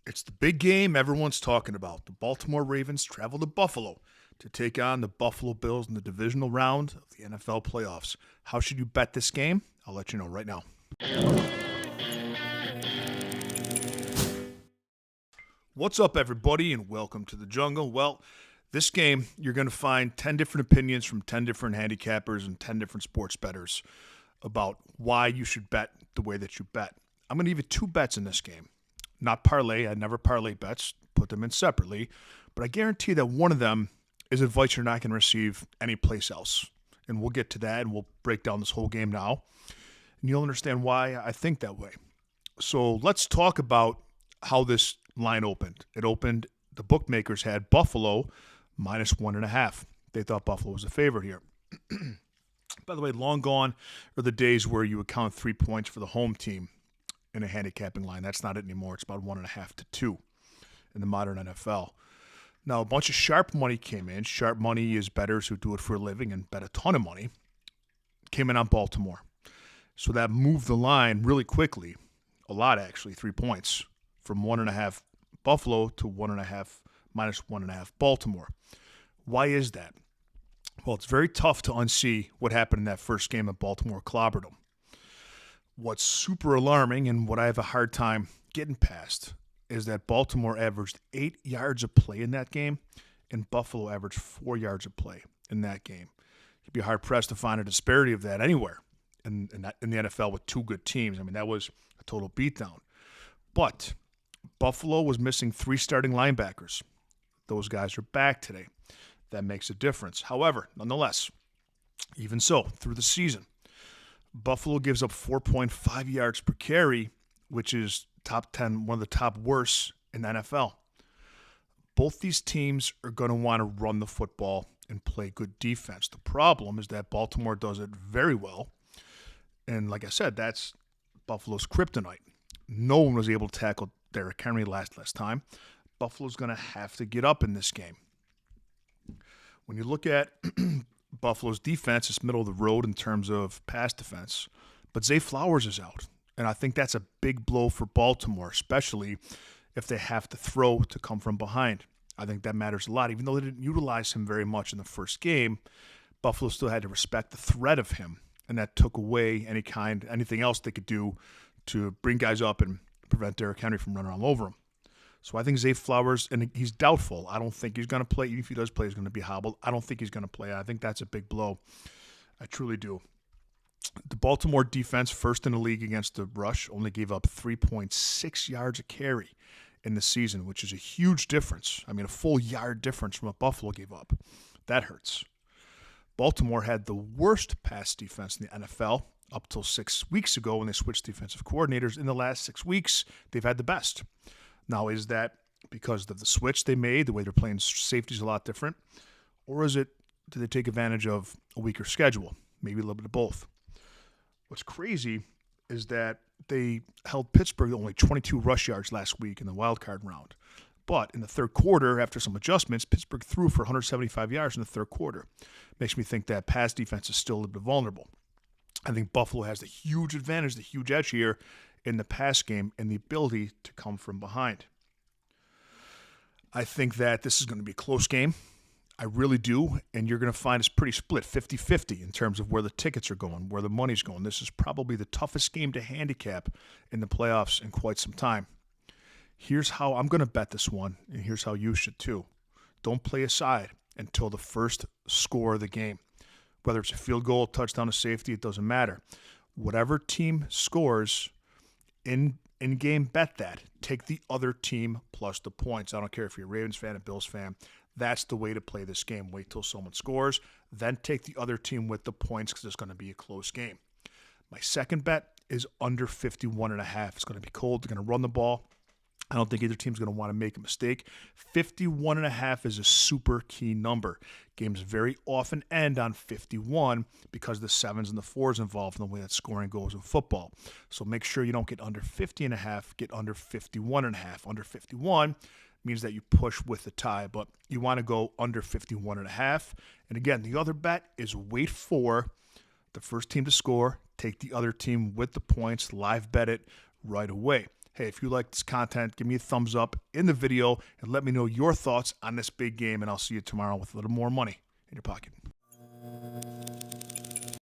It's the big game everyone's talking about. The Baltimore Ravens travel to Buffalo to take on the Buffalo Bills in the divisional round of the NFL playoffs. How should you bet this game? I'll let you know right now. What's up, everybody, and welcome to the jungle. Well, this game, you're going to find 10 different opinions from 10 different handicappers and 10 different sports bettors about why you should bet the way that you bet. I'm going to give you two bets in this game. Not parlay. I never parlay bets, put them in separately. But I guarantee that one of them is advice you're not going to receive anyplace else. And we'll get to that, and we'll break down this whole game now. And you'll understand why I think that way. So let's talk about how this line opened. It opened, the bookmakers had Buffalo minus 1.5. They thought Buffalo was a favorite here. By the way, long gone are the days where you would count 3 points for the home team in a handicapping line. That's not it anymore. It's about 1.5 to 2 in the modern NFL. Now, a bunch of sharp money came in. Sharp money is bettors who do it for a living and bet a ton of money. Came in on Baltimore. So that moved the line really quickly. A lot, actually, 3 points. From 1.5 Buffalo to 1.5 minus 1.5 Baltimore. Why is that? Well, it's very tough to unsee what happened in that first game at Baltimore clobbered them. What's super alarming and what I have a hard time getting past is that Baltimore averaged 8 yards of play in that game and Buffalo averaged 4 yards of play in that game. You'd be hard-pressed to find a disparity of that anywhere in the NFL with two good teams. I mean, that was a total beatdown. But Buffalo was missing 3 starting linebackers. Those guys are back today. That makes a difference. However, nonetheless, even so, through the season, Buffalo gives up 4.5 yards per carry, which is top 10, one of the top worst in the NFL. Both these teams are going to want to run the football and play good defense. The problem is that Baltimore does it very well. And like I said, that's Buffalo's kryptonite. No one was able to tackle Derrick Henry last time. Buffalo's going to have to get up in this game. When you look at Buffalo's defense, it's middle of the road in terms of pass defense. But Zay Flowers is out. And I think that's a big blow for Baltimore, especially if they have to throw to come from behind. I think that matters a lot. Even though they didn't utilize him very much in the first game, Buffalo still had to respect the threat of him. And that took away anything else they could do to bring guys up and prevent Derrick Henry from running all over him. So I think Zay Flowers, and he's doubtful. I don't think he's going to play. Even if he does play, he's going to be hobbled. I don't think he's going to play. I think that's a big blow. I truly do. The Baltimore defense, first in the league against the rush, only gave up 3.6 yards a carry in the season, which is a huge difference. I mean, a full yard difference from what Buffalo gave up. That hurts. Baltimore had the worst pass defense in the NFL up till 6 weeks ago when they switched defensive coordinators. In the last 6 weeks, they've had the best. Now, is that because of the switch they made, the way they're playing safety is a lot different? Or is it, do they take advantage of a weaker schedule? Maybe a little bit of both. What's crazy is that they held Pittsburgh to only 22 rush yards last week in the wild card round. But in the third quarter, after some adjustments, Pittsburgh threw for 175 yards in the third quarter. Makes me think that pass defense is still a little bit vulnerable. I think Buffalo has the huge advantage, the huge edge here in the pass game and the ability to come from behind. I think that this is going to be a close game. I really do, and you're going to find it's pretty split, 50-50 in terms of where the tickets are going, where the money's going. This is probably the toughest game to handicap in the playoffs in quite some time. Here's how I'm going to bet this one, and here's how you should too. Don't play a side until the first score of the game. Whether it's a field goal, touchdown, or safety, it doesn't matter. Whatever team scores in-game, bet that. Take the other team plus the points. I don't care if you're a Ravens fan, a Bills fan. That's the way to play this game. Wait till someone scores, then take the other team with the points because it's going to be a close game. My second bet is under 51.5. It's going to be cold. They're going to run the ball. I don't think either team's going to want to make a mistake. 51.5 is a super key number. Games very often end on 51 because the 7s and the 4s involved in the way that scoring goes in football. So make sure you don't get under 50.5, get under 51.5. Under 51 means that you push with the tie, but you want to go under 51.5. And again, the other bet is wait for the first team to score, take the other team with the points, live bet it right away. Hey, if you like this content, give me a thumbs up in the video and let me know your thoughts on this big game, and I'll see you tomorrow with a little more money in your pocket.